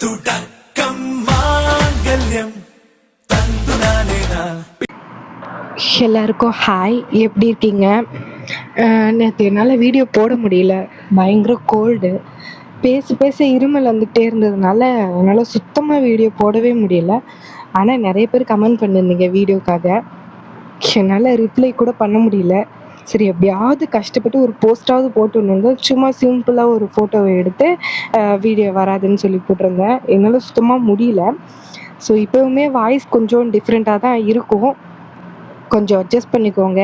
തുടക്കം മാംഗല്യം തന്തുനാനേനാ. எல்லாருக்கும் ஹாய், எப்படி இருக்கீங்க? நேற்று என்னால் வீடியோ போட முடியல, பயங்கர கோல்டு. பேச பேச இருமல் வந்துகிட்டே இருந்ததுனால என்னால் சுத்தமாக வீடியோ போடவே முடியல. ஆனால் நிறைய பேர் கமெண்ட் பண்ணியிருந்தீங்க வீடியோக்காக. என்னால் ரிப்ளை கூட பண்ண முடியல. சரி, எப்படியாவது கஷ்டப்பட்டு ஒரு போஸ்ட்டாவது போட்டுருந்தாங்க. சும்மா சிம்பிளாக ஒரு ஃபோட்டோவை எடுத்து வீடியோ வராதுன்னு சொல்லி போட்டிருந்தேன். என்னால் சுத்தமாக முடியல. ஸோ இப்போவுமே வாய்ஸ் கொஞ்சம் டிஃப்ரெண்ட்டாக தான் இருக்கும், கொஞ்சம் அட்ஜஸ்ட் பண்ணிக்கோங்க.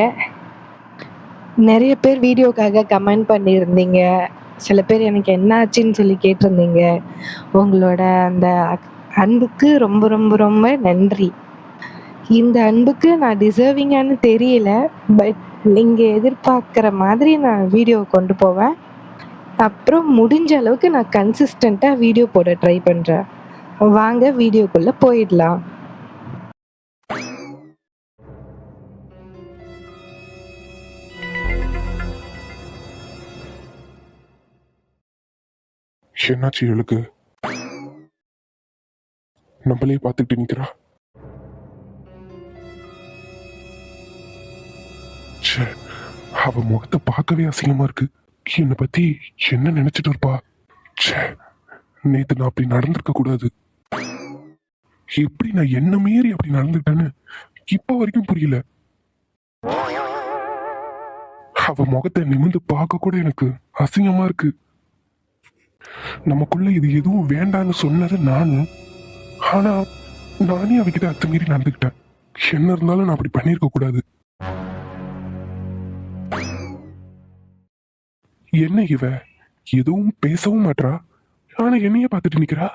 நிறைய பேர் வீடியோக்காக கமெண்ட் பண்ணியிருந்தீங்க. சில பேர் எனக்கு என்ன ஆச்சுன்னு சொல்லி கேட்டிருந்தீங்க. உங்களோட அந்த அன்புக்கு ரொம்ப ரொம்ப ரொம்ப நன்றி. இந்த அன்புக்கு நான் டிசர்விங்கானு தெரியல, பட் நீங்கள் எதிர்பார்க்குற மாதிரி நான் வீடியோ கொண்டு போவேன். அப்புறம் முடிஞ்ச அளவுக்கு நான் கன்சிஸ்டண்ட்டாக வீடியோ போட ட்ரை பண்ணுறேன். வாங்க வீடியோக்குள்ளே போயிடலாம். என்னாச்சு இவளுக்கு? நம்மளே பார்த்துக்கிட்டு நிக்கிறா. அவ முகத்தை பார்க்கவே அசிங்கமா இருக்கு. என்னை பத்தி என்ன நினைச்சிட்டு இருப்பா? நேத்து நான் அப்படி நடந்திருக்க கூடாது. எப்படி நான் என்ன மீறி அப்படி நடந்துட்டேன்னு இப்ப வரைக்கும் புரியல. அவ முகத்தை நிமிர்ந்து பார்க்க கூட எனக்கு அசிங்கமா இருக்கு. நமக்குள்ள இது எதுவும் வேண்டான்னு சொன்னது நானு. ஆனா நானே அவகிட்ட அத்துமீறி நடந்துக்கிட்டேன். என்ன இருந்தாலும் நான் அப்படி பண்ணிருக்க கூடாது. என்ன இவ எதுவும் பேசவும் மாட்டா, ஆனா என்னைய பார்த்துட்டு நிக்கிறா.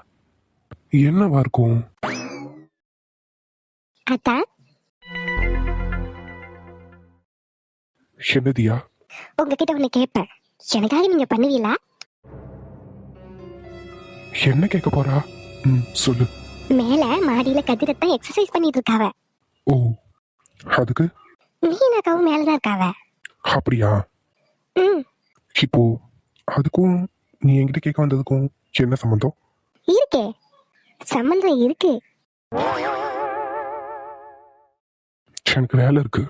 என்னவா இருக்கும்? என்னதியா? உங்ககிட்ட ஒண்ணு கேட்பேன், எனக்காக நீங்க பண்ணுவீங்களா? என்ன கேட்க போறா? சொல்லு. மேல மாடியில கதிரத்தான் எக்ஸசைஸ் பண்ணிட்டு இருக்காவ. ஓ, அதுக்கு மீனாக்காவும் மேலதான் இருக்காவ. அப்படியா? இப்போ அதுக்கும் நீ என்கிட்ட கேட்க வந்ததுக்கும் என்ன சம்பந்தம்? இருக்கே, சம்பந்தம் இருக்கு. எனக்கு வேலை இருக்கு.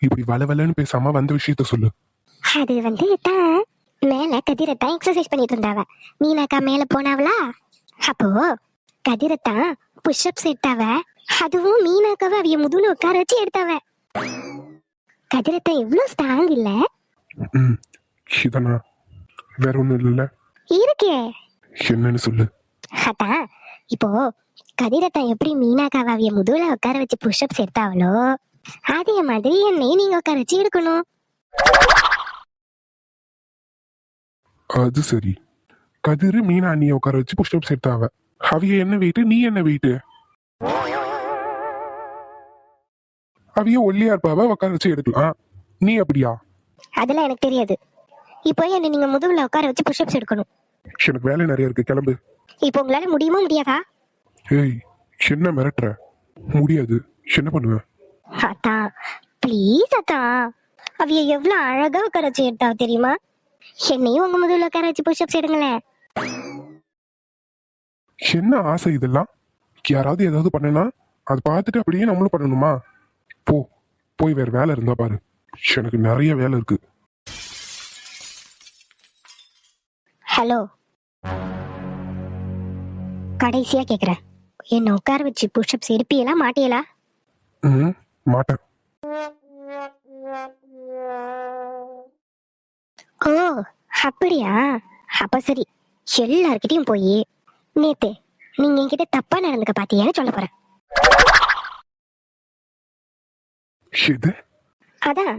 இப்படி வளவலன்னு பேசாம வந்த விஷயத்த சொல்லு. அது தான் மேல கதிரத்தான் எக்ஸசைஸ் பண்ணிட்டு இருந்தாவ. மீனாக்கா மேல போனாவளா, அப்போ கதிரத்தான் புஷ்அப்ஸ் எடுத்தாவ. அதுவும் மீனாக்காவ அவிய முதுகுல உட்கார வச்சு எடுத்தாவ. கதிரத்தான் எவ்வளவு ஸ்ட்ராங் இல்ல? இதனா வேற ஒண்ணும் இல்ல. இருக்கே, என்னன்னு சொல்லு. அதான் இப்போ கதிரத்தான் எப்படி மீனாக்காவ அவிய முதுகுல உட்கார வச்சு புஷ்அப்ஸ் எடுத்தாவளோ, அதே மாதிரி என்னையும் நீங்க உட்கார வச்சு எடுக்கணும். அது சரி. கதிரு மீனா அண்ணிய உட்கார வச்சு புஷ்அப்ஸ் எடுத்தாவ. அவிய என்ன வெயிட்டு, நீ என்ன வெயிட்டு? அவிய ஒல்லியா இருப்பாவ, உட்கார வச்சு எடுக்கலாம். நீ அப்படியா? அதெல்லாம் எனக்கு தெரியாது. இப்போ என்ன நீங்க முதுகுல உட்கார வச்சு புஷ்அப்ஸ் எடுக்கணும். எனக்கு வேலை நிறைய இருக்கு, கிளம்பு. இப்போ உங்களால முடியுமா முடியாதா? ஏய், என்ன மிரட்டுற? முடியாது. என்ன பண்ணுவ? அதான் ப்ளீஸ் அதான், அவிய எவ்வளவு அழகா உட்கார வச்சு எடுத்தாவ தெரியுமா? என்னையும் உங்க முதுகுல உட்கார வச்சு புஷ்அப்ஸ் எடுங்களேன். என்ன ஆசை இதெல்லாம்? யாராவது ஏதாவது பண்ணனா அது பார்த்துட்டு அப்படியே நம்மளும் பண்ணணுமா? போ, போய் வேற வேலை இருந்தா பாரு. எனக்கு நிறைய வேலை இருக்கு. ஹலோ, கடைசியா கேக்குறேன், என்ன உட்கார வச்சு புஷ்அப்ஸ் எடுப்பீங்களா மாட்டீங்களா? மாட்டேன். ஓ அப்படியா? அப்ப சரி, எல்லார்கிட்டயும் போய் நேத்து நீங்க என்கிட்ட தப்பா நடந்துக்க பாத்தீங்கன்னு சொல்ல போறேன். அதான்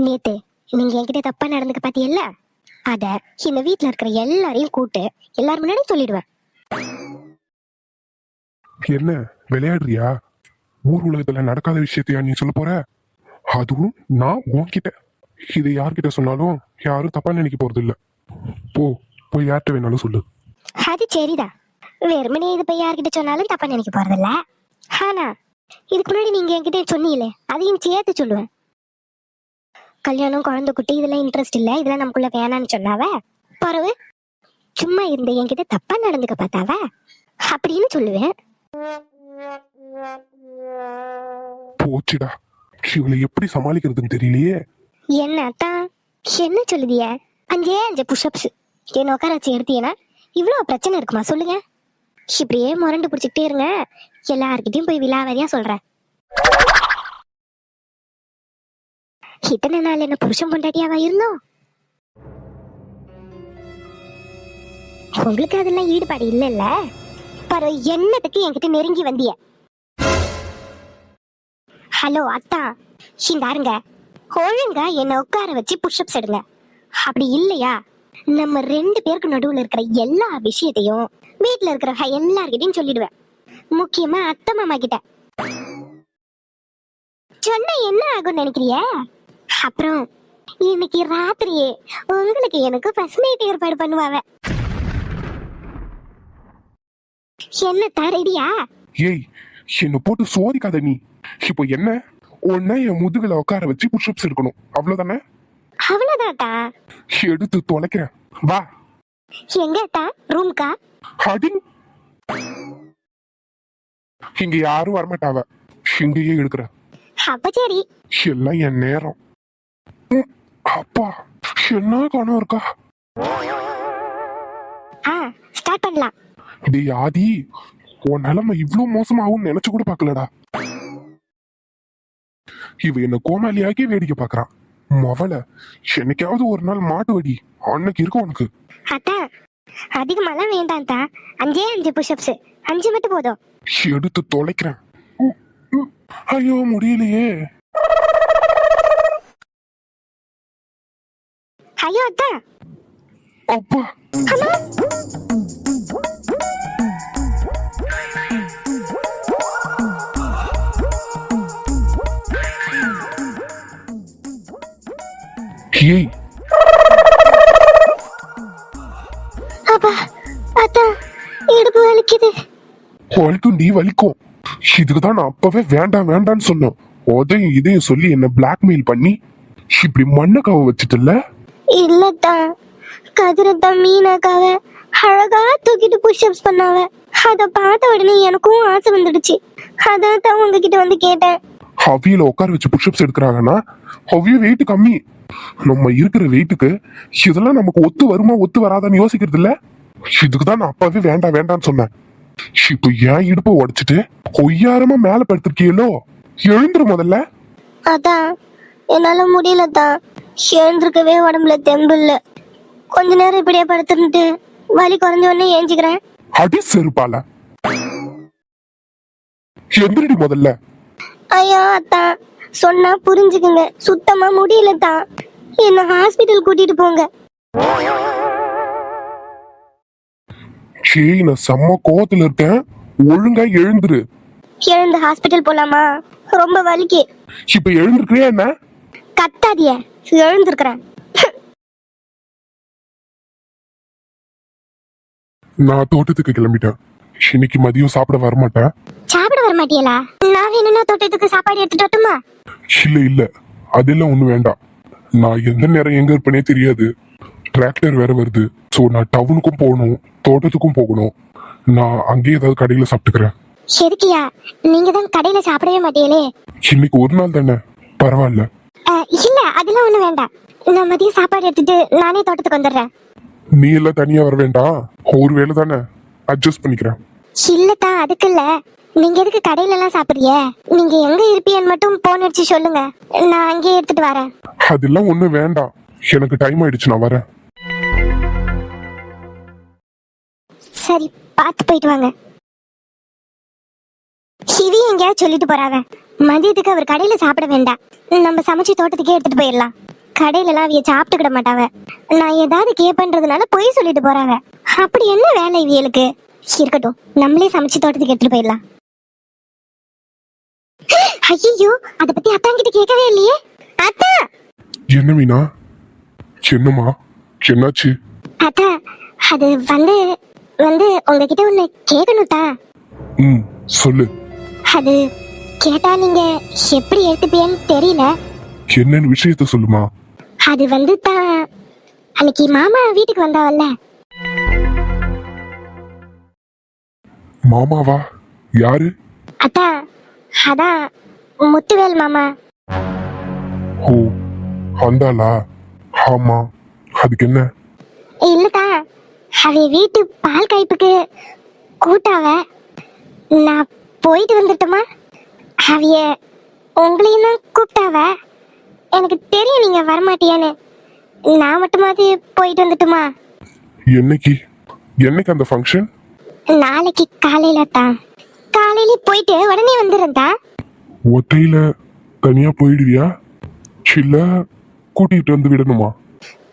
நேத்து நீங்க என்கிட்ட தப்பா நடந்துக்க பாத்தீங்கல்ல, அத இந்த வீட்டுல இருக்கிற எல்லாரையும் கூட்டு எல்லாரும் முன்னாடி சொல்லிடுவேன். என்ன விளையாடுறியா? ஊர் உலகத்துல நடக்காத விஷயத்தையா நீ சொல்ல போற? அதுவும் நான் உன்கிட்ட. இது யார்கிட்ட சொன்னாலும் யாரும் தப்பா நினைக்க போறது இல்ல. போ, போய் யார்கிட்ட வேணாலும் சொல்லு. அது சரிதான், வெறுமனே இது போய் யார்கிட்ட சொன்னாலும் தப்பா நினைக்க போறது இல்ல. ஆனா இதுக்கு முன்னாடி நீங்க என்கிட்ட சொன்னீங்களே, அதையும் சேர்த்து சொல்லுவேன். கல்யாணம், குழந்தை குட்டி இதெல்லாம் இன்ட்ரெஸ்ட் இல்ல, இதெல்லாம் நமக்குள்ள வேணான்னு சொன்னாவ. பரவு சும்மா இருந்த என்கிட்ட தப்பா நடந்துக்க பார்த்தாவ. அப்படின்னு சொல்லுவேன். போச்சுடா, இவளை எப்படி சமாளிக்கிறதுன்னு தெரியலையே. என்ன அத்தான், என்ன சொல்லுதிய? 5 புஷ்அப்ஸ் என்ன உட்கார வச்சு எடுத்தீங்கன்னா இவ்வளோ பிரச்சனை இருக்குமா சொல்லுங்க? இப்படியே முரண்டு பிடிச்சிக்கிட்டே இருங்க, எல்லார்கிட்டயும் போய் விலாவரியா சொல்றேன். இத்தனை நாள் என்ன புருஷன் பொண்டாட்டியாவா இருந்தோம்? உங்களுக்கு அதெல்லாம் ஈடுபாடு இல்லைல்ல? பர என்னத்துக்கு என்கிட்ட நெருங்கி வந்திய? ஹலோ அத்தா, இந்தாருங்க, ஒழுங்கா என்ன உட்கார வச்சு புஷ்அப்ஸ் எடுங்க. அப்படி இல்லையா நம்ம 2 பேருக்கு நடுவுல இருக்கிற எல்லா விஷயத்தையும் வீட்டுல இருக்கிற எல்லார்கிட்டையும் சொல்லிடுவேன். முக்கியமா அத்தை மாமா கிட்ட சொன்ன என்ன ஆகும் நினைக்கிறிய? அப்புறம் இன்னைக்கு ராத்திரியே உங்களுக்கு எனக்கு ஃபர்ஸ்ட் நைட் ஏற்பாடு பண்ணுவாங்க. என்ன தரடியா? ஏய், என்ன போட்டு சோதிக்காத நீ. இப்போ என்ன, உன்ன என் முதுகுல உட்கார வச்சு புஷ்அப்ஸ் எடுக்கணும், அவ்வளவுதானே? அவ்வளவுதான்டா. எடுத்து தொலைக்கிறேன், வா. எங்க அத்தா? ரூம்கா? அடி, இங்க யாரும் வரமாட்டாவ, இங்கேயே எடுக்கிற. அப்ப சரி. எல்லாம் என் நேரம். அப்பா, என்ன கணம் இருக்கா? ஸ்டார்ட் பண்ணலாம். டேய் ஆதி, உன் நிலைமை இவ்ளோ மோசமாகும் நினைச்சு கூட பாக்கலடா. இவ என்ன கோமாளியாக்கி வேடிக்கை பாக்குறான். மவள, என்னைக்காவது ஒரு நாள் மாட்டு வடி அன்னைக்கு இருக்கும் உனக்கு. அத்தா, அதிகமாலாம் வேண்டாம் தா. 5 புஷ்அப்ஸ், 5 மட்டும் போதும். எடுத்து தொலைக்கிறேன். ஐயோ முடியலையே. ஐயோ அத்தா, அப்பா, அம்மா. ஏய், அப்பா, அத்தா, இடுப்பு வலிக்குது. வலிக்கும் டி, வலிக்கும். இதுக்குதான் நான் அப்பவே வேண்டாம் வேண்டான்னு சொன்னேன். உதையும் இதையும் சொல்லி என்ன பிளாக்மெயில் பண்ணி இப்படி மண்ணக்காவ வச்சுட்டல. இல்லத்தா, கதிரத்தா மீனாக்காவ அழகா தூக்கிட்டு புஷ்அப்ஸ் பண்ணாவ. அத பார்த்த உடனே எனக்கும் ஆசை வந்துடுச்சு. அதான் தான் உங்ககிட்ட வந்து கேட்டேன். அவியில உட்கார வச்சு புஷ்அப்ஸ் எடுக்கிறாங்கன்னா அவிய வெயிட் கம்மி. நம்ம இருக்கிற வெயிட்டுக்கு இதெல்லாம் நமக்கு ஒத்து வருமா ஒத்து வராதான்னு யோசிக்கிறது இல்ல. இதுக்குதான் நான் அப்பவே வேண்டாம் வேண்டான்னு சொன்னேன். இப்போ ஏன் இடுப்பை உடைச்சிட்டு கொய்யாரமா மேல படுத்திருக்கீங்களோ? எழுந்துரு முதல்ல. அதான் என்னால முடியலத்தான். எழுந்திருக்கவே உடம்புல தெம்பு இல்ல. கொஞ்ச நேரம் இப்படியே படுத்துட்டு வலி குறைஞ்ச உடனே ஏஞ்சிக்கிறேன். அடி செருப்பால, எந்திரடி முதல்ல. ஐயோ அத்தான், சொன்னா புரிஞ்சுக்குங்க, சுத்தமா முடியலத்தான். என்ன ஹாஸ்பிட்டல் கூட்டிட்டு போங்க. சரி, நான் செம்ம கோவத்துல இருக்கேன், ஒழுங்கா எழுந்துரு. எழுந்து ஹாஸ்பிட்டல் போலாமா? ரொம்ப வலிக்கு. இப்ப எழுந்திருக்கிறியா என்ன? கத்தாதிய, எழுந்திருக்கிறேன். நான் தோட்டத்துக்கு கிளம்பிட்டேன். இன்னைக்கு மதியம் சாப்பிட வரமாட்டேன். சாப்பிட வர மாட்டியலா? நான் வேணும்னா தோட்டத்துக்கு சாப்பாடு எடுத்துட்டு வரட்டுமா? இல்ல இல்ல, அதெல்லாம் ஒண்ணு வேண்டாம். நான் எந்த நேரம் எங்க இருப்பேனே தெரியாது. டிராக்டர் வேற வருது. சோ நான் டவுனுக்கும் போகணும், தோட்டத்துக்கும் போகணும். நான் அங்கேயே ஏதாவது கடையில சாப்பிட்டுக்கிறேன். எதுக்கியா? நீங்க தான் கடையில சாப்பிடவே மாட்டீங்களே. இன்னைக்கு ஒரு நாள் தானே, பரவாயில்ல. இல்ல அதெல்லாம் ஒண்ணு வேண்டாம். நான் மதியம் சாப்பாடு எடுத்துட்டு நானே தோட்டத்துக்கு வந்துடுறேன். நீ எல்லாம் தனியா வர வேண்டாம், ஒரு வேளை தானே, அட்ஜஸ்ட் பண்ணிக்கிறேன். இல்லத்தா, அதுக்கு இல்ல. நீங்க எதுக்கு கடையில எல்லாம் சாப்பிடுறிய? நீங்க எங்க இருப்பீன்னு மட்டும் போன் அடிச்சு சொல்லுங்க, நான் அங்கேயே எடுத்துட்டு வரேன். அதெல்லாம் ஒண்ணு வேண்டாம், எனக்கு டைம் ஆயிடுச்சு, நான் வரேன். சரி, பார்த்து போயிட்டு வாங்க. சிவி எங்கேயாவது சொல்லிட்டு போறாவ, மதியத்துக்கு அவர் கடையில சாப்பிட வேண்டாம், நம்ம சமைச்சு தோட்டத்துக்கே எடுத்துட்டு போயிடலாம். கடையில எல்லாம் அவிய சாப்பிட்டுக்கிட மாட்டாவ. நான் ஏதாவது கேப்பன்றதுனால பொய் சொல்லிட்டு போறாவ. அப்படி என்ன வேலை இவியலுக்கு? இருக்கட்டும், நம்மளே சமைச்சு தோட்டத்துக்கு எடுத்துட்டு போயிடலாம். ஐயோ, அத பத்தி அத்தாங்கிட்ட கேட்கவே இல்லையே. அத்தா! என்ன மீனா? என்னம்மா, என்னாச்சு? அத்தா, அது வந்து உங்ககிட்ட ஒண்ணு கேட்கணும்தா. சொல்லு. அது கேட்டா நீங்க எப்படி எடுத்துப்பீன்னு தெரியல. என்னன்னு விஷயத்த சொல்லுமா. அது வந்து தான், அன்னைக்கு மாமா வீட்டுக்கு வந்தாவல்ல. மாமாவா? யாரு? அதான் அதான் முத்துவேல் மாமா. ஓ, வந்தாளா? ஆமா, அதுக்கு என்ன? இல்லதா, அவ வீட்டு பால் காய்ப்புக்கு கூட்டாவ. நான் போயிட்டு வந்துட்டுமா? அவைய உங்களையும் தான் கூப்பிட்டாவ. எனக்கு தெரியும் நீங்க வரமாட்டியான்னு. நான் மட்டுமாவது போயிட்டு வந்துட்டுமா? என்னைக்கு என்னைக்கு அந்த ஃபங்க்ஷன்? நாளைக்கு காலையில தான். காலையில போயிட்டு உடனே வந்துடுறேன்டா. ஒத்தையில தனியா போயிடுவியா, இல்ல கூட்டிட்டு வந்து விடணுமா?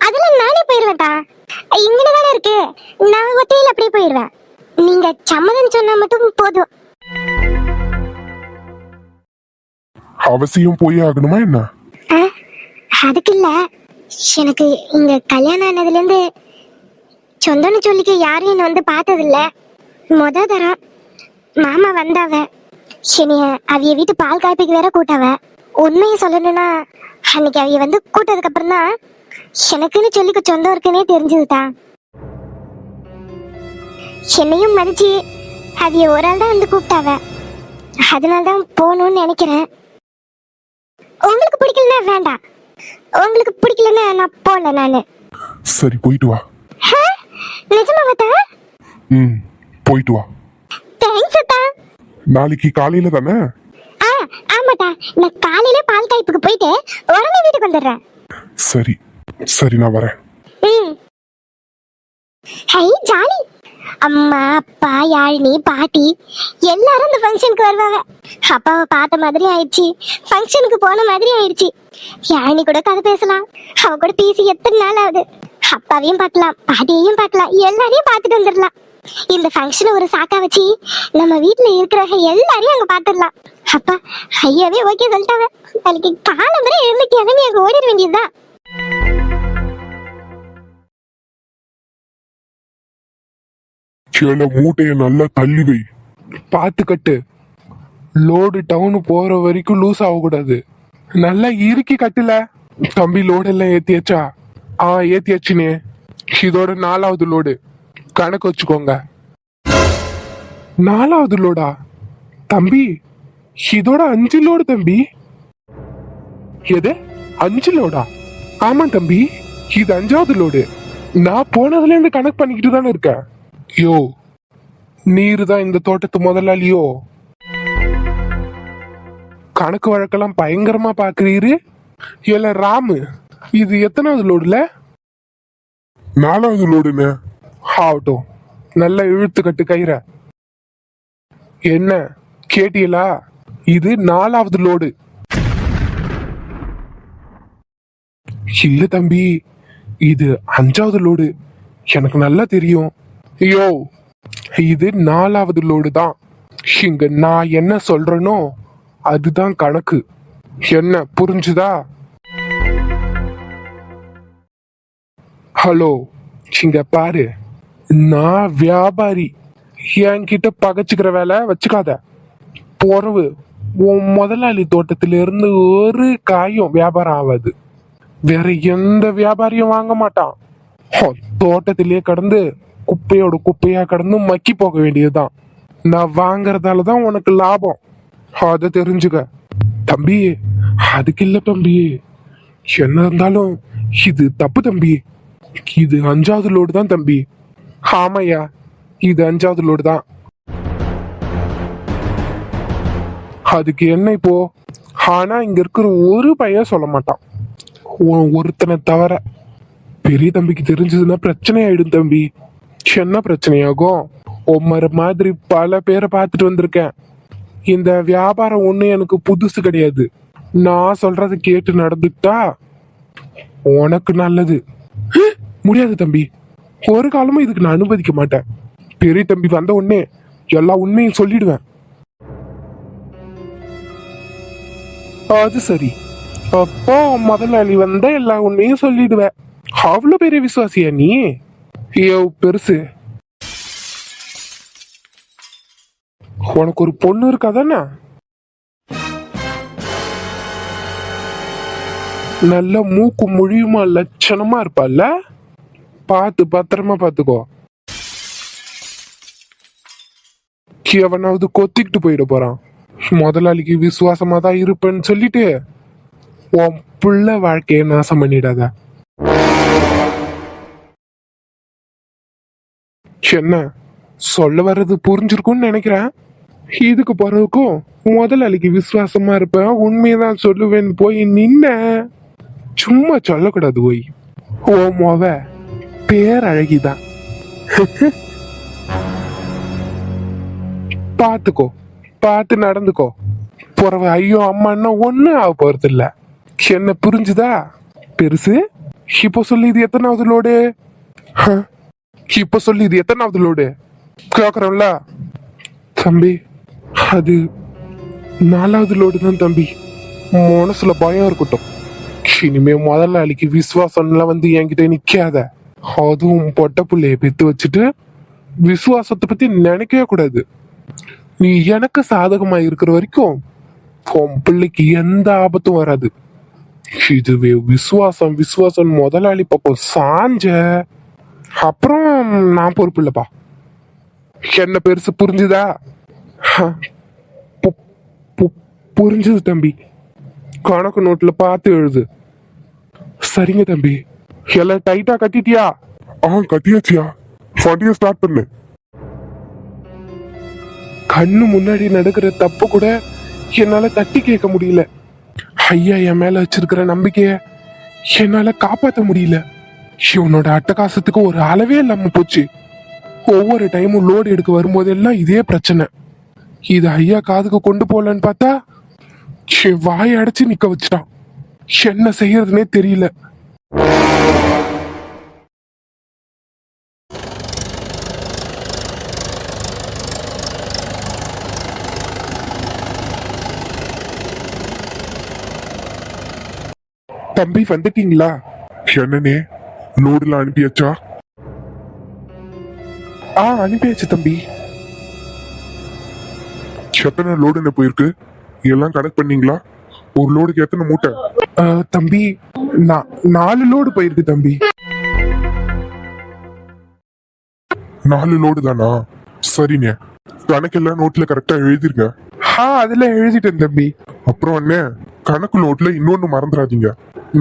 அதெல்லாம் நானே போயிடுவேன்டா. இங்கே தானே இருக்கு, நான் ஒத்தையில அப்படியே போயிடுவேன். நீங்க சம்மதம் சொன்னா மட்டும் போதும். அவசியம் போயே ஆகணுமா என்ன? அதுக்கு இல்ல, எனக்கு இங்க கல்யாணம் ஆனதுல இருந்து சொந்தம்னு சொல்லிக்க யாரும் என்ன வந்து பார்த்ததில்ல. முத தரம் மாமா வந்தாவ. என்னைய அவிய வீட்டு பால் காய்ப்பிக்கு வேற கூட்டாவ. உண்மையை சொல்லணும்னா அன்னைக்கு அவிய வந்து கூட்டதுக்கு அப்புறம் தான் எனக்குன்னு சொல்லிக்க சொந்தம் இருக்குன்னே தெரிஞ்சதுதான். என்னையும் மதிச்சு அவிய ஒரு ஆள் தான் வந்து கூப்பிட்டாவ. அதனால்தான் போகணும்னு நினைக்கிறேன். உங்களுக்கு பிடிக்கலன்னா வேண்டாம், உங்களுக்கு பிடிக்கலன்னா நான் போகல. நானு சரி, போயிட்டு வா. நிஜமாவா? போயிட்டு வா. தேங்க்ஸ் அத்தா. நாளைக்கு காலையில தானே? ஆமாட்டா, நான் காலையில பால் காய்ப்புக்கு போயிட்டு உடனே வீட்டுக்கு வந்துடுறேன். சரி சரி, நான் வரேன். Hi jolly. அம்மா அப்பா யாழினி பாட்டி எல்லாரும் இந்த ஃபங்க்ஷனுக்கு வருவாங்க. அப்பாவை பார்த்த மாதிரி ஆயிடுச்சு, ஃபங்க்ஷனுக்கு போன மாதிரி ஆயிடுச்சு. யாழினி கூட கதை பேசலாம், அவ கூட பேசி எத்தனை நாள் ஆகுது. அப்பாவையும் பார்க்கலாம், பாட்டியையும் பார்க்கலாம், எல்லாரையும் பார்த்துட்டு வந்துடலாம். இந்த ஃபங்க்ஷனை ஒரு சாக்கா வச்சு நம்ம வீட்டுல இருக்கிறவங்க எல்லாரையும் அங்க பார்த்துடலாம். அப்பா ஐயாவே ஓகே சொல்லிட்டாங்க. நாளைக்கு காலம் வரை எழுந்து கிளம்பி அங்க ஓடிட வேண்டியதுதான். சில மூட்டைய நல்லா தள்ளி வை. பார்த்து கட்டு. லோடு டவுனு போற வரைக்கும் லூஸ் ஆகக்கூடாது. நல்லா இறுக்கி கட்டுல. தம்பி லோடு எல்லாம் ஏத்தியாச்சா? ஏத்தியாச்சுனே. இதோட 4வது லோடு கணக்கு வச்சுக்கோங்க. 4வது லோடா தம்பி? இதோட 5 லோடு தம்பி. எது 5 லோடா? ஆமா தம்பி, இது 5வது லோடு. நான் போனதுல இருந்து கணக்கு பண்ணிக்கிட்டு தானே இருக்கேன். யோ, நீரு தான் இந்த தோட்டத்து முதலாளியோ? கணக்கு வழக்கெல்லாம் பயங்கரமா பாக்குறீரு. இல்ல ராமு, இது எத்தனாவது லோடுல? 4வது லோடுன்னு. ஆகட்டும், நல்லா இழுத்து கட்டு கயிற. என்ன கேட்டீங்களா? இது 4வது லோடு. இல்ல தம்பி, இது 5வது லோடு. எனக்கு நல்லா தெரியும். ஐயோ, இது 4வது லோடு தான். இங்க நான் என்ன சொல்றேனோ அதுதான் கணக்கு. என்ன புரிஞ்சுதா? ஹலோ, இங்க பாரு, நான் வியாபாரி. என்கிட்ட பகைச்சுக்கிற வேலை வச்சுக்காத. பொறவு உன் முதலாளி தோட்டத்தில இருந்து ஒரு காயும் வியாபாரம் ஆகாது. வேற எந்த வியாபாரியும் வாங்க மாட்டான். தோட்டத்திலேயே கடந்து குப்பையோட குப்பையா கடந்து மக்கி போக வேண்டியதுதான். நான் வாங்கறதாலதான் உனக்கு லாபம், அதை தெரிஞ்சுக்க தம்பி. அதுக்கு இல்ல தம்பி, என்ன இருந்தாலும் இது தப்பு தம்பி. இது 5வது லோடு தான் தம்பி. ஆமையா, இது 5வது லோடு தான். அதுக்கு என்ன இப்போ? ஆனா இங்க இருக்கிற ஒரு பையன் சொல்ல மாட்டான், ஒருத்தனை தவிர. பெரிய தம்பிக்கு தெரிஞ்சதுன்னா பிரச்சனை ஆயிடும் தம்பி. என்ன பிரச்சனையாகும்? உம்மர மாதிரி பல பேரை பார்த்துட்டு வந்திருக்கேன். இந்த வியாபாரம் ஒண்ணு எனக்கு புதுசு கிடையாது. நான் சொல்றதை கேட்டு நடந்துட்டா உனக்கு நல்லது. முடியாது தம்பி, ஒரு காலமும் இதுக்கு நான் அனுமதிக்க மாட்டேன். பெரிய தம்பி வந்த உடனே எல்லா உண்மையும் சொல்லிடுவேன். அது சரி, அப்போ முதலாளி வந்த எல்லா உண்மையும் சொல்லிடுவேன். அவ்வளவு பெரிய விசுவாசியா நீ? ஐயோ பெருசு, உனக்கு ஒரு பொண்ணு இருக்காதானே? நல்ல மூக்கு மொழியுமா லட்சணமா இருப்பால. பார்த்து பத்திரமா பார்த்துக்கோ. எவனாவது கொத்திக்கிட்டு போயிட போறான். முதலாளிக்கு விசுவாசமா தான் இருப்பேன்னு சொல்லிட்டு உன் புள்ள வாழ்க்கையை நாசம் பண்ணிடாத. என்ன சொல்ல வர்றது புரிஞ்சிருக்கும்னு நினைக்கிறேன். இதுக்கு போறதுக்கும் முதலாளிக்கு விசுவாசமா இருப்பேன், உண்மையதான் சொல்லுவேன்னு போய் நின்ன. சும்மா சொல்லக்கூடாது. போய் ஓ மொவ பேர் அழகிதான். பாத்துக்கோ, பார்த்து நடந்துக்கோ. பிறகு ஐயோ அம்மான்னா ஒண்ணும் ஆக போறது இல்ல. என்ன புரிஞ்சுதா பெருசு? இப்போ சொல்லி இது எத்தனாவது லோடு? இப்ப சொல்லி இது எத்தனாவது லோடு கேக்குறோம்ல தம்பி? அது 4வது லோடு தான் தம்பி. மனசுல பயம் இருக்கட்டும். இனிமே முதலாளிக்கு விசுவாசம்லாம் வந்து என்கிட்ட நிக்காத. அதுவும் பொட்ட புள்ளைய பெத்து வச்சுட்டு விசுவாசத்தை பத்தி நினைக்கவே கூடாது. நீ எனக்கு சாதகமா இருக்கிற வரைக்கும் உன் பிள்ளைக்கு எந்த ஆபத்தும் வராது. இதுவே விசுவாசம் விசுவாசம் முதலாளி பக்கம் சாஞ்ச அப்புறம் நான் பொறுப்பு இல்லப்பா. என்ன பெருசு புரிஞ்சுதா? புரிஞ்சது தம்பி. கணக்கு நோட்ல பார்த்து எழுது. சரிங்க தம்பி. எல்லாம் டைட்டா கட்டிட்டியா? கட்டியாச்சியா, வண்டியை ஸ்டார்ட் பண்ணு. கண்ணு முன்னாடி நடக்கிற தப்பு கூட என்னால தட்டி கேட்க முடியல. ஐயா என் மேல வச்சிருக்கிற நம்பிக்கைய என்னால காப்பாத்த முடியல. இவனோட அட்டகாசத்துக்கு ஒரு அளவே இல்லாம போச்சு. ஒவ்வொரு டைமும் லோடு எடுக்க வரும்போதெல்லாம் இதே பிரச்சனை. இது ஐயா காதுக்கு கொண்டு போலன்னு பார்த்தா வாயை அடைச்சு நிக்க வச்சுட்டான். என்ன செய்யறதுனே தெரியல. தம்பி வந்துட்டீங்களா? என்னனே, லோடுல அனுப்பியாச்சா? அனுப்பியாச்சு தம்பி. எத்தனை லோடு போயிருக்கு எல்லாம் கனெக்ட் பண்ணீங்களா? ஒரு லோடுக்கு எத்தனை மூட்டை? தம்பி 4 லோடு போயிருக்கு தம்பி. 4 லோடு தானா? சரிண்ணே, கணக்கெல்லாம் நோட்ல கரெக்டா எழுதிருங்க. அதெல்லாம் எழுதிட்டேன் தம்பி. அப்புறம் அண்ணே, கணக்கு நோட்ல இன்னொன்னு மறந்துடாதீங்க.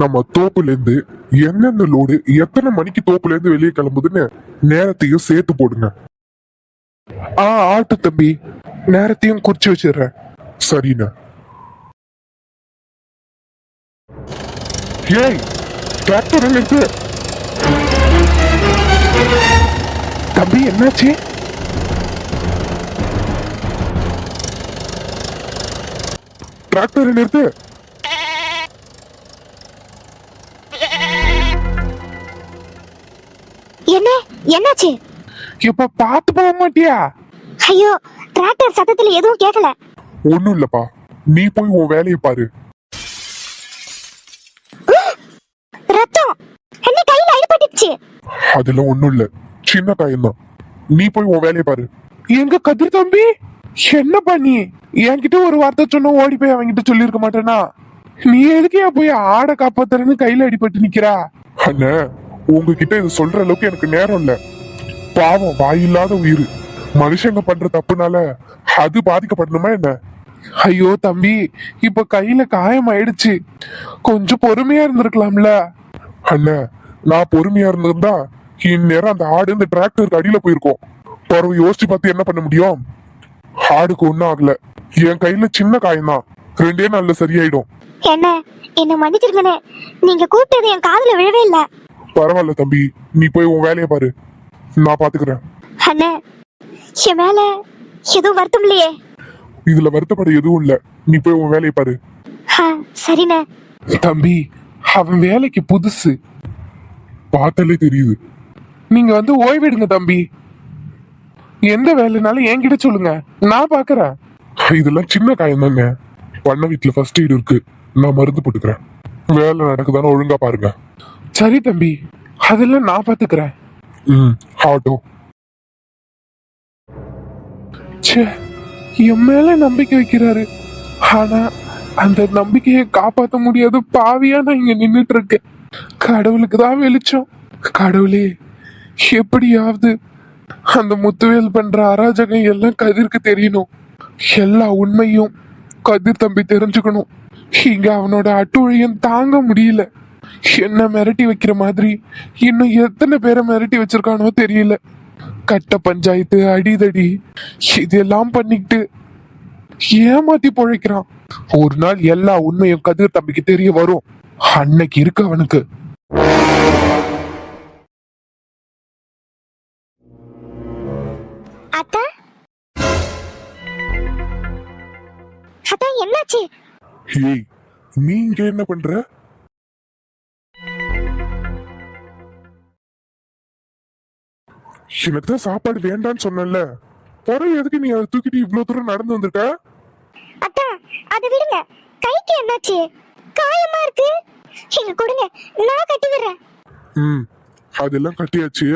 நம்ம தோப்புல இருந்து எந்தெந்த லோடு எத்தனை மணிக்கு தோப்புல இருந்து வெளியே கிளம்புதுன்னு நேரத்தையும் சேர்த்து போடுங்க. ஆட்டு தம்பி, நேரத்தையும் குறிச்சு வச்சிடுறேன். சரிண்ணே. ஏய், டிராக்டர் இருக்கு தம்பி. என்னாச்சு? டிராக்டர் நிறுத்து. என்னாச்சு? இப்ப பாத்து போக மாட்டியா? ஐயோ, டிராக்டர் சத்தத்துல எதுவும் கேட்கல. ஒண்ணும் இல்லப்பா, நீ போய் உன் வேலையை பாரு. ரத்தம் என்ன கையில அடிபட்டுச்சு. அதெல்லாம் ஒண்ணும் இல்ல, சின்ன காயம்தான். நீ போய் உன் வேலையை பாரு. எங்க கதிர் தம்பி? என்ன பண்ணி என்கிட்ட ஒரு வார்த்தை சொன்ன ஓடி போய் அவன்கிட்ட சொல்லிருக்க மாட்டேனா? நீ எதுக்கே போய் ஆடை காப்பாத்துறன்னு கையில அடிபட்டு நிக்கிறா? அண்ணே, உங்ககிட்ட இது சொல்ற அளவுக்கு எனக்கு நேரம் இல்ல. பாவம், வாயில்லாத உயிர். மனுஷங்க பண்ற தப்புனால அது பாதிக்கப்படணுமா என்ன? ஐயோ தம்பி, இப்ப கையில காயம் ஆயிடுச்சு. கொஞ்சம் பொறுமையா இருந்திருக்கலாம்ல. அண்ணே, நான் பொறுமையா இருந்திருந்தா இந்நேரம் அந்த ஆடு இந்த டிராக்டருக்கு அடியில போயிருக்கோம். பிறகு யோசிச்சு பார்த்து என்ன பண்ண முடியும்? ஆடுக்கு ஒண்ணும் ஆகல, என் கையில சின்ன காயம் தான். 2 நாள்ல சரியாயிடும். என்ன மன்னிச்சிருக்கனே, நீங்க கூப்பிட்டது என் காதுல விழவே இல்ல. பரவாயில்ல தம்பி, நீ போய் உன் வேலையை பாரு, நான் பாத்துக்கிறேன். அண்ணே, என் மேல எதுவும் வருத்தம் இல்லையே? இதுல வருத்தப்பட எதுவும் இல்ல, நீ போய் உன் வேலையை பாரு. சரிண்ணே. தம்பி, அவன் வேலைக்கு புதுசு, பார்த்தாலே தெரியுது. நீங்க வந்து ஓய்வெடுங்க தம்பி. எந்த வேலைனாலும் என்கிட்ட சொல்லுங்க, நான் பாக்குறேன். இதெல்லாம் சின்ன காயம் தானே. பண்ண வீட்டுல ஃபர்ஸ்ட் எய்டு இருக்கு, நான் மருந்து போட்டுக்கிறேன். வேலை நடக்குதான்னு ஒழுங்கா பாருங்க. சரி தம்பி, அதெல்லாம் நான் பாத்துக்கிறேன். ஆட்டோ. என் மேல நம்பிக்கை வைக்கிறாரு, ஆனா அந்த நம்பிக்கையை காப்பாற்ற முடியாத பாவியா நான் இங்க நின்னுட்டு இருக்கேன். கடவுளுக்கு தான் வெளிச்சம். கடவுளே, எப்படியாவது அந்த முத்துவேல் பண்ற அராஜகம் எல்லாம் கதிருக்கு தெரியணும். எல்லா உண்மையும் கதிர் தம்பி தெரிஞ்சுக்கணும். இங்க அவனோட அட்டுழியம் தாங்க முடியல. என்ன மிரட்டி வைக்கிற மாதிரி இன்னும் எத்தனை பேரை மிரட்டி வச்சிருக்கானோ தெரியல. கட்ட பஞ்சாயத்து, அடிதடி இதெல்லாம் பண்ணிக்கிட்டு ஏமாத்தி பொழைக்கிறான். ஒரு நாள் எல்லா உண்மையும் கதிர் தம்பிக்கு தெரிய வரும். அன்னைக்கு இருக்கு அவனுக்கு. அத்தா அத்தா என்னாச்சு? ஏய், நீ இங்க என்ன பண்ற? எனக்கு தான் சாப்பாடு வேண்டான்னு சொன்னல, பிறகு எதுக்கு நீ அதை தூக்கிட்டு இவ்வளவு தூரம் நடந்து வந்துட்ட? அத்தா அதை விடுங்க. கைக்கு என்னாச்சு? காயமா இருக்கு. இங்க கொடுங்க, நான் கட்டி விடுறேன். ம், அதெல்லாம் கட்டியாச்சு,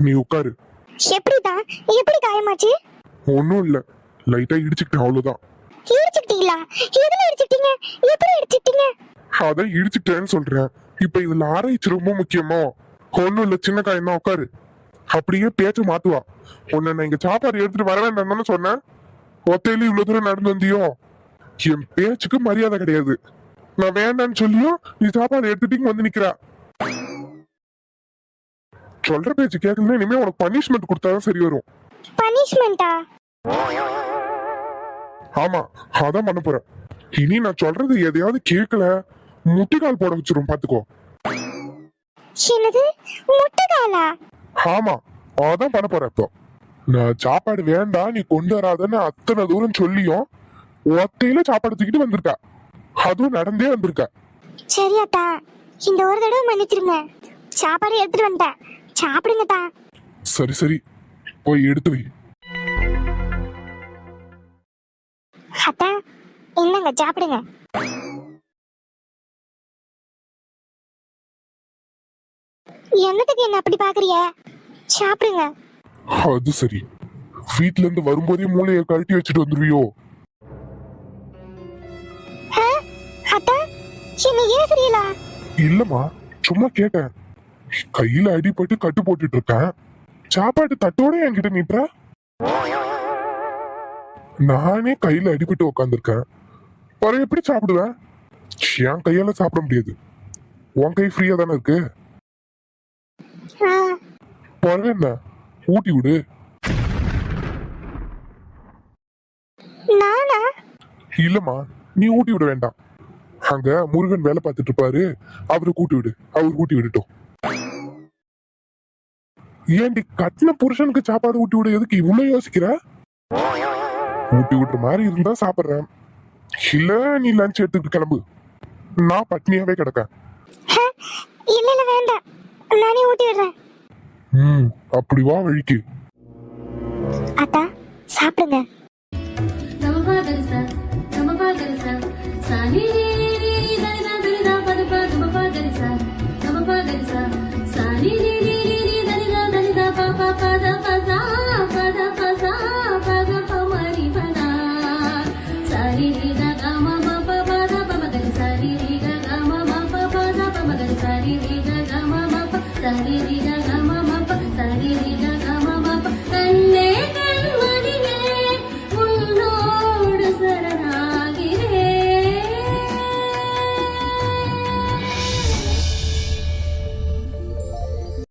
நீ உட்காரு. எப்படிதான்? எப்படி காயமாச்சு? ஒன்னும் இல்ல, லைட்டா இடிச்சுக்கிட்டேன், அவ்வளவுதான். இடிச்சுக்கிட்டீங்களா? எதுல இடிச்சுக்கிட்டீங்க? எப்படி இடிச்சுக்கிட்டீங்க? அதான் இடிச்சுக்கிட்டேன்னு சொல்றேன். இப்ப இதுல ஆராய்ச்சி ரொம்ப முக்கியமோ? ஒன்னும் இல்ல, சின்ன காயம் தான், உட்காரு. அப்படியே பேச்ச மாத்துவா. உன்னை நான் இங்க சாப்பாடு எடுத்துட்டு வர வேண்டாம்னு சொன்னேன். ஒத்தையில இவ்வளவு தூரம் நடந்து வந்தியோ? என் பேச்சுக்கு மரியாதை கிடையாது. நான் வேண்டான்னு சொல்லியும் நீ சாப்பாடு எடுத்துட்டு வந்து நிக்கிறா. சொல்ற பேச்சு கேட்கலன்னா இனிமே உனக்கு பனிஷ்மெண்ட் கொடுத்தாதான் சரி வரும். பனிஷ்மெண்டா? ஆமா, அதான் பண்ண போறேன். இனி நான் சொல்றது எதையாவது கேட்கல, முட்டிக்கால் போட வச்சிரும், பாத்துக்கோ. என்னது முட்டைகாலா? ஆமா, அதான் பண்ண போறேன். இப்போ நான் சாப்பாடு வேண்டாம் நீ கொண்டு வராதன்னு அத்தனை தூரம் சொல்லியும் ஒத்தையில சாப்பாடு தூக்கிட்டு வந்திருக்கா. அதுவும் நடந்தே வந்திருக்கா. சரியாத்தா, இந்த ஒரு தடவை மன்னிச்சிருங்க. சாப்பாடு எடுத்துட்டு வந்தேன், சாப்பிடுங்கத்தா. சரி சரி, போய் எடுத்து வை. அத்தா என்னங்க, சாப்பிடுங்க. என்னத்துக்கு என்ன அப்படி பாக்குறிய? சாப்பிடுங்க. அது சரி, வீட்ல இருந்து வரும்போதே மூளையை கழட்டி வச்சுட்டு வந்துருவியோ? அத்தா என்ன ஏசுறீங்களா? இல்லம்மா, சும்மா கேட்டேன். கையில அடிபட்டு கட்டு போட்டுட்டு இருக்கேன், சாப்பாடு தட்டோட என்கிட்ட நீட்டுற. நானே கையில அடிபட்டு உக்காந்துருக்கேன், பிறகு எப்படி சாப்பிடுவேன்? என் கையால சாப்பிட முடியாது, உன் கை ஃப்ரீயா தானே இருக்கு. பிறகு என்ன, ஊட்டி விடு. நானா? இல்லம்மா, நீ ஊட்டி விட வேண்டாம். அங்க முருகன் வேலை பார்த்துட்டு இருப்பாரு, அவரு கூட்டி விடு, அவர் ஊட்டி விடட்டும். ஏன்டி கட்டின புருஷனுக்கு சாப்பாடு ஊட்டி விட எதுக்கு இவ்வளவு யோசிக்கிற? ஊட்டி விடுற மாதிரி இருந்தா சாப்பிடுறேன், இல்ல நீ லஞ்ச் எடுத்துக்கிட்டு கிளம்பு, நான் பட்னியாவே கிடக்கேன். இல்ல இல்ல வேண்டாம், நானே ஊட்டி விடுறேன். அப்படி வா வழிக்கு. அத்தா சாப்பிடுங்க. Sama pa sa, sa ni